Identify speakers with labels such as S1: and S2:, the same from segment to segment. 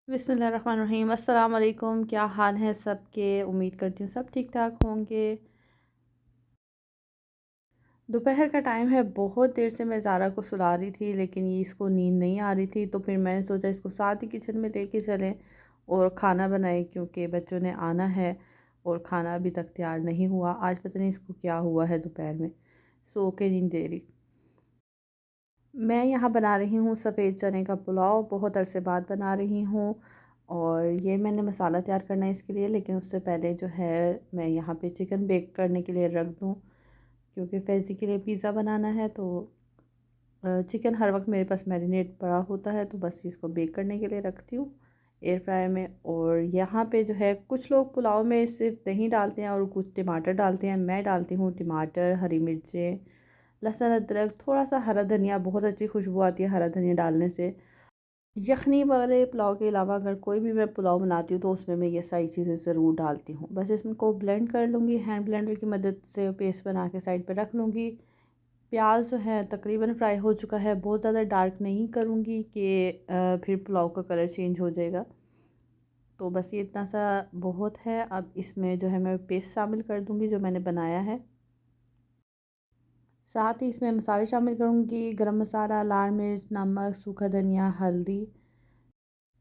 S1: बिस्मिल्लाहिर्रहमानिर्रहीम। अस्सलाम वालेकुम। क्या हाल है सबके? उम्मीद करती हूँ सब ठीक ठाक होंगे। दोपहर का टाइम है। बहुत देर से मैं ज़ारा को सुला रही थी लेकिन ये इसको नींद नहीं आ रही थी, तो फिर मैंने सोचा इसको साथ ही किचन में लेके चलें और ख़ाना बनाए, क्योंकि बच्चों ने आना है और ख़ाना अभी तक तैयार नहीं हुआ। आज पता नहीं इसको क्या हुआ है, दोपहर में सो के नींद दे रही। मैं यहाँ बना रही हूँ सफ़ेद चने का पुलाव। बहुत अरसे बाद बना रही हूँ और ये मैंने मसाला तैयार करना है इसके लिए, लेकिन उससे पहले जो है मैं यहाँ पे चिकन बेक करने के लिए रख दूँ, क्योंकि फैज़ी के लिए पिज़्ज़ा बनाना है। तो चिकन हर वक्त मेरे पास मैरिनेट पड़ा होता है, तो बस इसको बेक करने के लिए रखती हूँ एयर फ्रायर में। और यहाँ पे जो है कुछ लोग पुलाव में सिर्फ दही डालते हैं और कुछ टमाटर डालते हैं। मैं डालती हूँ टमाटर, हरी मिर्चें, लहसुन, अदरक, थोड़ा सा हरा धनिया। बहुत अच्छी खुशबू आती है हरा धनिया डालने से। यखनी वाले पुलाव के अलावा अगर कोई भी मैं पुलाव बनाती हूँ तो उसमें मैं ये सारी चीज़ें ज़रूर डालती हूँ। बस इसको ब्लेंड कर लूँगी, हैंड ब्लेंडर की मदद से पेस्ट बना के साइड पे रख लूँगी। प्याज जो है तकरीबन फ्राई हो चुका है। बहुत ज़्यादा डार्क नहीं करूँगी कि फिर पुलाव का कलर चेंज हो जाएगा। तो बस ये इतना सा बहुत है। अब इसमें जो है मैं पेस्ट शामिल कर दूँगी जो मैंने बनाया है। साथ ही इसमें मसाले शामिल करूँगी, गरम मसाला, लाल मिर्च, नमक, सूखा धनिया, हल्दी।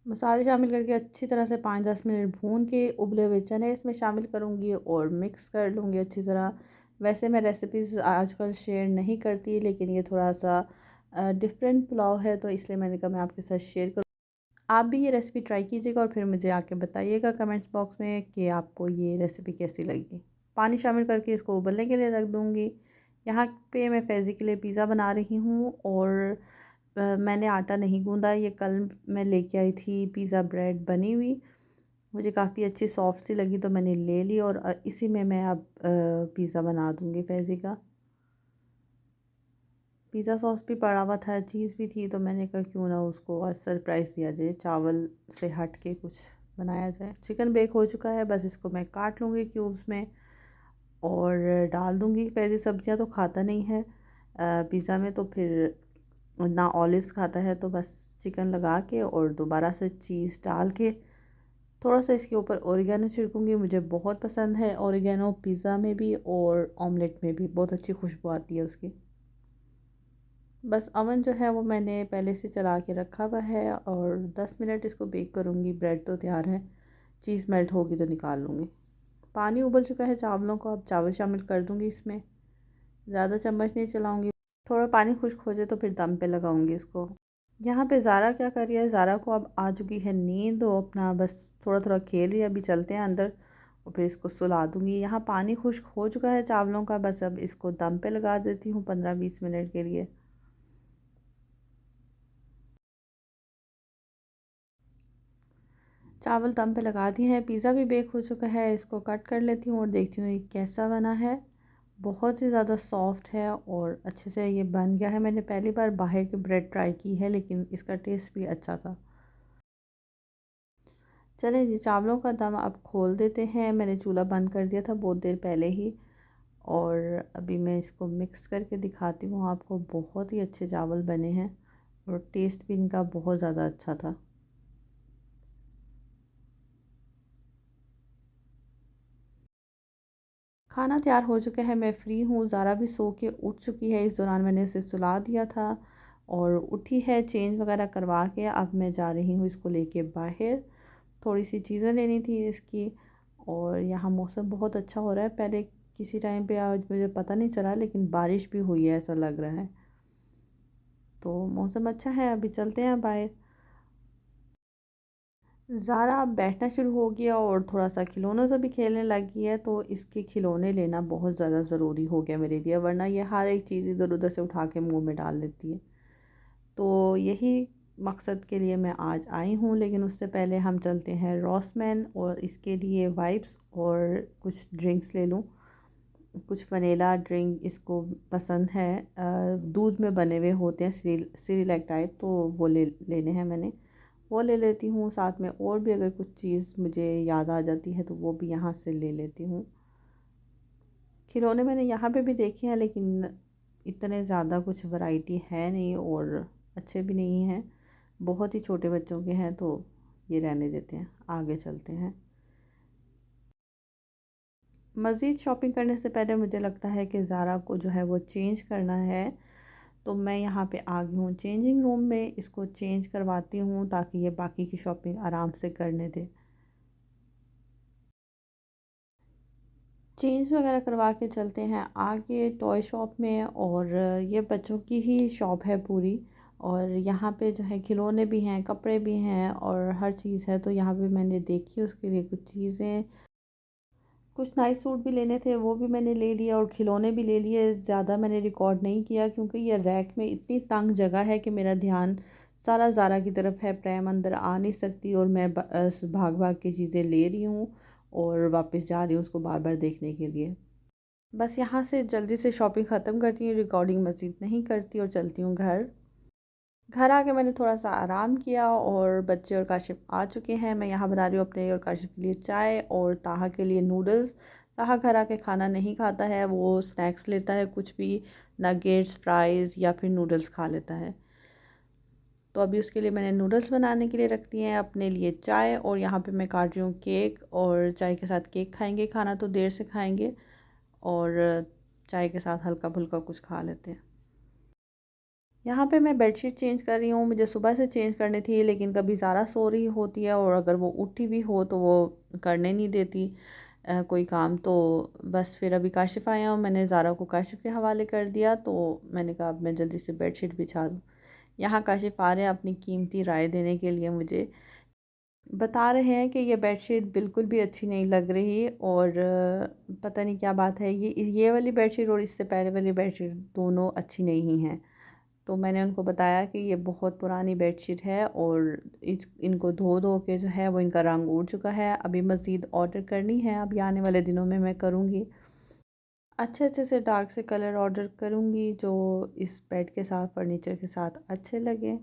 S1: मसाले शामिल करके अच्छी तरह से 5-10 मिनट भून के उबले हुए चने इसमें शामिल करूँगी और मिक्स कर लूँगी अच्छी तरह। वैसे मैं रेसिपीज़ आजकल शेयर नहीं करती, लेकिन ये थोड़ा सा डिफरेंट पुलाव है, तो इसलिए मैंने कहा मैं आपके साथ शेयर करूँ। आप भी ये रेसिपी ट्राई कीजिएगा और फिर मुझे आके बताइएगा कमेंट्स बॉक्स में कि आपको ये रेसिपी कैसी लगी। पानी शामिल करके इसको उबलने के लिए रख दूँगी। यहाँ पे मैं फैज़ी के लिए पिज़्ज़ा बना रही हूँ और मैंने आटा नहीं गूँधा। ये कल मैं लेके आई थी पिज़्ज़ा ब्रेड बनी हुई, मुझे काफ़ी अच्छी सॉफ्ट सी लगी तो मैंने ले ली और इसी में मैं अब पिज़्ज़ा बना दूँगी फैज़ी का। पिज़्ज़ा सॉस भी पड़ा हुआ था, चीज़ भी थी, तो मैंने कहा क्यों ना उसको आज सरप्राइज़ दिया जाए, चावल से हट के कुछ बनाया जाए। चिकन बेक हो चुका है, बस इसको मैं काट लूँगी क्यूब्स में और डाल दूँगी। फैज़ी सब्जियाँ तो खाता नहीं है पिज़्ज़ा में, तो फिर ना ऑलिव्स खाता है, तो बस चिकन लगा के और दोबारा से चीज़ डाल के थोड़ा सा इसके ऊपर ओरिगेनो छिड़कूँगी। मुझे बहुत पसंद है ओरिगेनो, पिज़्ज़ा में भी और ऑमलेट में भी बहुत अच्छी खुशबू आती है उसकी। बस अवन जो है वो मैंने पहले से चला के रखा हुआ है और 10 मिनट इसको बेक करूँगी। ब्रेड तो तैयार है, चीज़ मेल्ट होगी तो निकाल लूँगी। पानी उबल चुका है चावलों को, अब चावल शामिल कर दूँगी इसमें। ज़्यादा चम्मच नहीं चलाऊँगी, थोड़ा पानी खुश्क हो जाए तो फिर दम पे लगाऊँगी इसको। यहाँ पे ज़ारा क्या कर रही है, ज़ारा को अब आ चुकी है नींद, वो अपना बस थोड़ा थोड़ा खेल रही है। अभी चलते हैं अंदर और फिर इसको सुला दूँगी। यहाँ पानी खुश्क हो चुका है चावलों का, बस अब इसको दम पे लगा देती हूँ 15-20 मिनट के लिए। चावल दम पे लगा दिए हैं, पिज़्ज़ा भी बेक हो चुका है। इसको कट कर लेती हूँ और देखती हूँ ये कैसा बना है। बहुत ही ज़्यादा सॉफ्ट है और अच्छे से ये बन गया है। मैंने पहली बार बाहर की ब्रेड ट्राई की है, लेकिन इसका टेस्ट भी अच्छा था। चलें जी, चावलों का दम अब खोल देते हैं। मैंने चूल्हा बंद कर दिया था बहुत देर पहले ही और अभी मैं इसको मिक्स करके दिखाती हूँ आपको। बहुत ही अच्छे चावल बने हैं और टेस्ट भी इनका बहुत ज़्यादा अच्छा था। खाना तैयार हो चुका है, मैं फ़्री हूँ। ज़ारा भी सो के उठ चुकी है, इस दौरान मैंने इसे सुला दिया था और उठी है, चेंज वगैरह करवा के अब मैं जा रही हूँ इसको लेके बाहर। थोड़ी सी चीज़ें लेनी थी इसकी। और यहाँ मौसम बहुत अच्छा हो रहा है। पहले किसी टाइम पे आज मुझे पता नहीं चला, लेकिन बारिश भी हुई है ऐसा लग रहा है, तो मौसम अच्छा है। अभी चलते हैं बाहर। ज़ारा अब बैठना शुरू हो गया और थोड़ा सा खिलौनों से भी खेलने लग गई है, तो इसके खिलौने लेना बहुत ज़्यादा ज़रूरी हो गया मेरे लिए, वरना ये हर एक चीज़ इधर उधर से उठा के मुंह में डाल लेती है। तो यही मकसद के लिए मैं आज आई हूँ, लेकिन उससे पहले हम चलते हैं रॉसमैन और इसके लिए वाइप्स और कुछ ड्रिंक्स ले लूँ। कुछ वनीला ड्रिंक इसको पसंद है, दूध में बने हुए होते हैं, सीरिलैक टाइप, तो वो लेने हैं मैंने। वो ले लेती हूँ, साथ में और भी अगर कुछ चीज़ मुझे याद आ जाती है तो वो भी यहाँ से ले लेती हूँ। खिलौने मैंने यहाँ पे भी देखे हैं, लेकिन इतने ज़्यादा कुछ वैरायटी है नहीं और अच्छे भी नहीं हैं, बहुत ही छोटे बच्चों के हैं, तो ये रहने देते हैं, आगे चलते हैं। मज़ीद शॉपिंग करने से पहले मुझे लगता है कि ज़ारा को जो है वो चेंज करना है, तो मैं यहाँ पे आ गई हूँ चेंजिंग रूम में। इसको चेंज करवाती हूँ ताकि ये बाकी की शॉपिंग आराम से करने दे। चेंज वगैरह करवा के चलते हैं आगे टॉय शॉप में, और ये बच्चों की ही शॉप है पूरी। और यहाँ पे जो है खिलौने भी हैं, कपड़े भी हैं और हर चीज़ है। तो यहाँ पे मैंने देखी उसके लिए कुछ चीज़ें, कुछ नाइस सूट भी लेने थे, वो भी मैंने ले लिया और खिलौने भी ले लिए। ज़्यादा मैंने रिकॉर्ड नहीं किया क्योंकि ये रैक में इतनी तंग जगह है कि मेरा ध्यान सारा ज़ारा की तरफ है। प्रेम अंदर आ नहीं सकती और मैं भाग भाग के चीज़ें ले रही हूँ और वापस जा रही हूँ उसको बार बार देखने के लिए। बस यहाँ से जल्दी से शॉपिंग ख़त्म करती हूँ, रिकॉर्डिंग मज़ीद नहीं करती और चलती हूँ घर। घर आके मैंने थोड़ा सा आराम किया और बच्चे और काशिफ आ चुके हैं। मैं यहाँ बना रही हूँ अपने और काशिफ के लिए चाय और ताहा के लिए नूडल्स। ताहा घर आके खाना नहीं खाता है, वो स्नैक्स लेता है, कुछ भी नगेट्स, फ्राइज़ या फिर नूडल्स खा लेता है। तो अभी उसके लिए मैंने नूडल्स बनाने के लिए रख दिए हैं, अपने लिए चाय, और यहाँ पे मैं काट रही हूँ केक। और चाय के साथ केक खाएंगे, खाना तो देर से खाएंगे और चाय के साथ हल्का फुल्का कुछ खा लेते हैं। यहाँ पे मैं बेडशीट चेंज कर रही हूँ। मुझे सुबह से चेंज करनी थी लेकिन कभी ज़ारा सो रही होती है और अगर वो उठी भी हो तो वो करने नहीं देती कोई काम। तो बस फिर अभी काशिफ़ आया हूँ, मैंने ज़ारा को काशिफ़ के हवाले कर दिया। तो मैंने कहा अब मैं जल्दी से बेडशीट बिछा दूँ। यहाँ काशिफ़ आ रहे हैं अपनी कीमती राय देने के लिए मुझे। बता रहे हैं कि ये बेडशीट बिल्कुल भी अच्छी नहीं लग रही और पता नहीं क्या बात है, ये वाली बेडशीट और इससे पहले वाली बेडशीट दोनों अच्छी नहीं हैं। तो मैंने उनको बताया कि ये बहुत पुरानी बेडशीट है और इनको धो धो के जो है वो इनका रंग उड़ चुका है। अभी मज़ीद ऑर्डर करनी है, अभी आने वाले दिनों में मैं करूँगी। अच्छे अच्छे से डार्क से कलर ऑर्डर करूँगी जो इस बेड के साथ, फर्नीचर के साथ अच्छे लगे।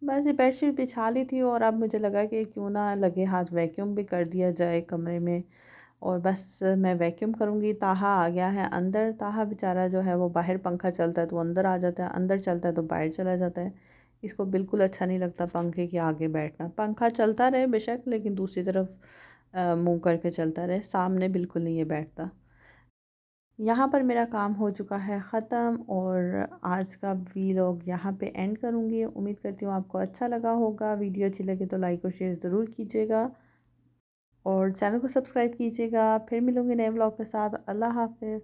S1: बस ये बेडशीट बिछा ली थी और अब मुझे लगा कि क्यों ना लगे हाथ वैक्यूम भी कर दिया जाए कमरे में। और बस मैं वैक्यूम करूँगी। ताहा आ गया है अंदर। ताहा बेचारा जो है वो बाहर पंखा चलता है तो अंदर आ जाता है, अंदर चलता है तो बाहर चला जाता है। इसको बिल्कुल अच्छा नहीं लगता पंखे के आगे बैठना। पंखा चलता रहे बेशक लेकिन दूसरी तरफ मुंह करके चलता रहे, सामने बिल्कुल नहीं है बैठता। यहाँ पर मेरा काम हो चुका है ख़त्म और आज का वीलॉग यहाँ पे एंड करूँगी। उम्मीद करती हूँ आपको अच्छा लगा होगा। वीडियो अच्छी लगे तो लाइक और शेयर ज़रूर कीजिएगा और चैनल को सब्सक्राइब कीजिएगा। फिर मिलूँगी नए व्लॉग के साथ। अल्लाह हाफ़िज़।